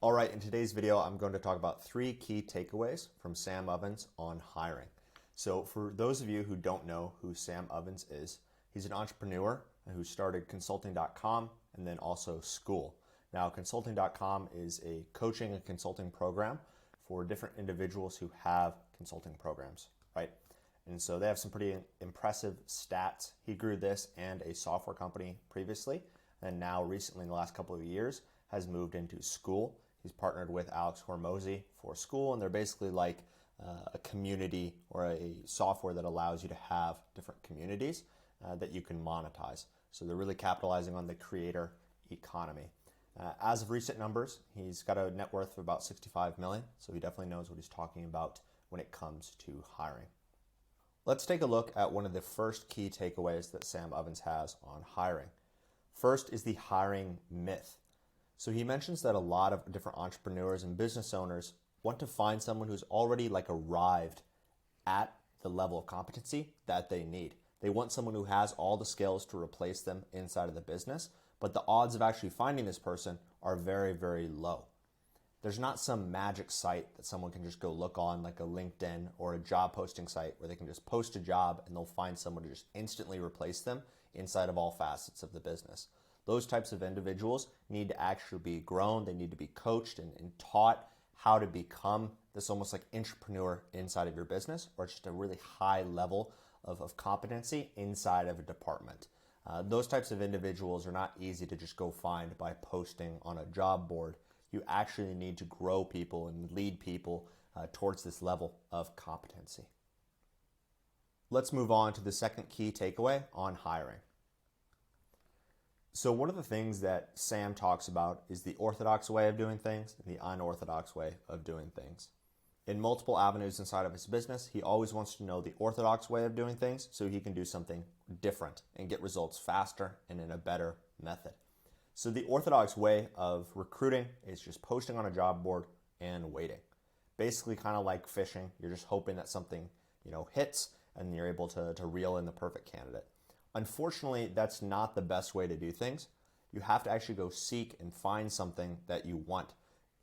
All right, in today's video, I'm going to talk about 3 key takeaways from Sam Ovens on hiring. So for those of you who don't know who Sam Ovens is, he's an entrepreneur who started consulting.com and then also Skool. Now, consulting.com is a coaching and consulting program for different individuals who have consulting programs, right? And so they have some pretty impressive stats. He grew this and a software company previously, and now recently in the last couple of years has moved into Skool. He's partnered with Alex Hormozy for Skool, and they're basically like a community or a software that allows you to have different communities that you can monetize. So they're really capitalizing on the creator economy. As of recent numbers, he's got a net worth of about 65 million, so he definitely knows what he's talking about when it comes to hiring. Let's take a look at one of the first key takeaways that Sam Ovens has on hiring. First is the hiring myth. So he mentions that a lot of different entrepreneurs and business owners want to find someone who's already arrived at the level of competency that they need. They want someone who has all the skills to replace them inside of the business, but the odds of actually finding this person are very, very low. There's not some magic site that someone can just go look on, like a LinkedIn or a job posting site where they can just post a job and they'll find someone to just instantly replace them inside of all facets of the business. Those types of individuals need to actually be grown. They need to be coached and taught how to become this almost like entrepreneur inside of your business, or just a really high level of competency inside of a department. Those types of individuals are not easy to just go find by posting on a job board. You actually need to grow people and lead people towards this level of competency. Let's move on to the second key takeaway on hiring. So one of the things that Sam talks about is the orthodox way of doing things and the unorthodox way of doing things. In multiple avenues inside of his business, he always wants to know the orthodox way of doing things so he can do something different and get results faster and in a better method. So the orthodox way of recruiting is just posting on a job board and waiting. Basically kind of like fishing. You're just hoping that something, hits and you're able to reel in the perfect candidate. Unfortunately, that's not the best way to do things. You have to actually go seek and find something that you want.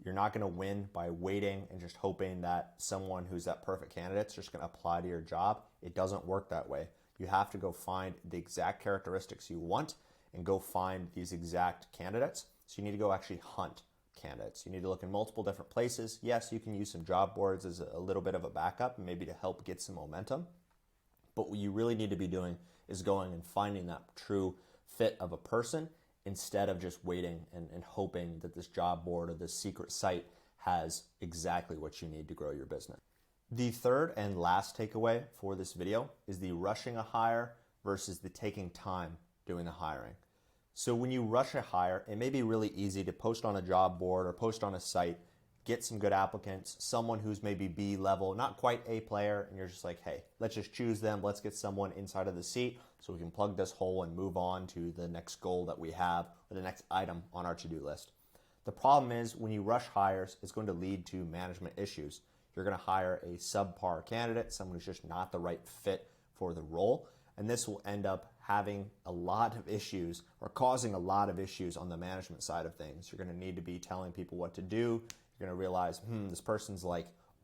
You're not going to win by waiting and just hoping that someone who's that perfect candidate is just going to apply to your job. It doesn't work that way. You have to go find the exact characteristics you want and go find these exact candidates. So you need to go actually hunt candidates. You need to look in multiple different places. Yes, you can use some job boards as a little bit of a backup and maybe to help get some momentum. But what you really need to be doing is going and finding that true fit of a person instead of just waiting and hoping that this job board or this secret site has exactly what you need to grow your business. The third and last takeaway for this video is the rushing a hire versus the taking time doing the hiring. So when you rush a hire, it may be really easy to post on a job board or post on a site, get some good applicants, someone who's maybe B level, not quite A player, and you're just like, hey, let's just choose them. Let's get someone inside of the seat so we can plug this hole and move on to the next goal that we have or the next item on our to-do list. The problem is when you rush hires, it's going to lead to management issues. You're going to hire a subpar candidate, someone who's just not the right fit for the role, and this will end up having a lot of issues or causing a lot of issues on the management side of things. You're going to need to be telling people what to do. You're going to realize, this person's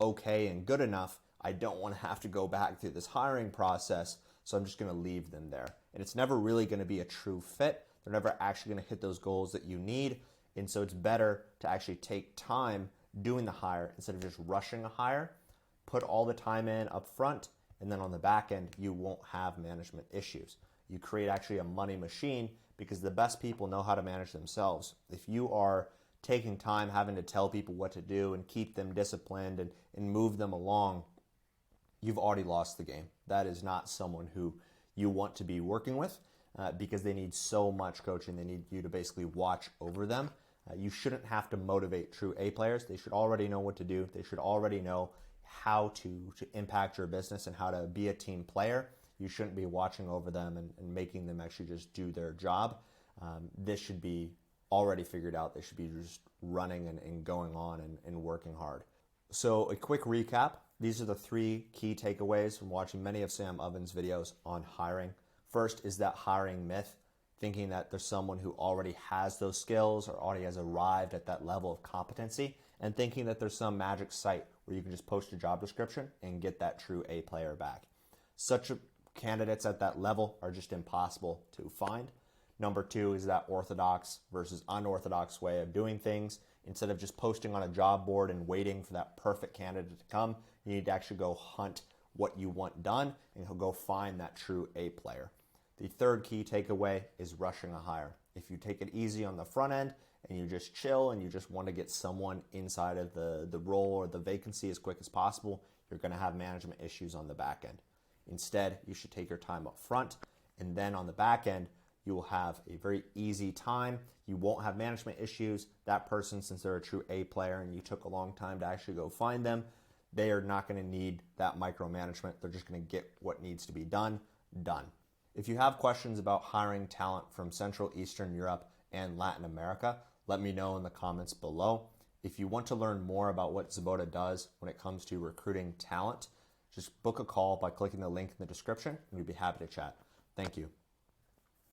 okay and good enough. I don't want to have to go back through this hiring process, so I'm just going to leave them there. And it's never really going to be a true fit. They're never actually going to hit those goals that you need. And so it's better to actually take time doing the hire instead of just rushing a hire. Put all the time in up front, and then on the back end, you won't have management issues. You create actually a money machine because the best people know how to manage themselves. If you are taking time having to tell people what to do and keep them disciplined and move them along, you've already lost the game. That is not someone who you want to be working with because they need so much coaching. They need you to basically watch over them. You shouldn't have to motivate true A players. They should already know what to do. They should already know how to impact your business and how to be a team player. You shouldn't be watching over them and making them actually just do their job. This should be already figured out. They should be just running and going on and working hard. So a quick recap. These are the 3 key takeaways from watching many of Sam Ovens' videos on hiring. First is that hiring myth. thinking that there's someone who already has those skills or already has arrived at that level of competency, and thinking that there's some magic site where you can just post a job description and get that true A player back. Such candidates at that level are just impossible to find. Number two is that orthodox versus unorthodox way of doing things. Instead of just posting on a job board and waiting for that perfect candidate to come, you need to actually go hunt what you want done and go find that true A player. The third key takeaway is rushing a hire. If you take it easy on the front end and you just chill and you just want to get someone inside of the role or the vacancy as quick as possible, you're going to have management issues on the back end. Instead, you should take your time up front, and then on the back end, you will have a very easy time. You won't have management issues. That person, since they're a true A player and you took a long time to actually go find them, they are not going to need that micromanagement. They're just going to get what needs to be done. If you have questions about hiring talent from Central Eastern Europe and Latin America, let me know in the comments below. If you want to learn more about what Zabota does when it comes to recruiting talent, just book a call by clicking the link in the description, and we'd be happy to chat. Thank you.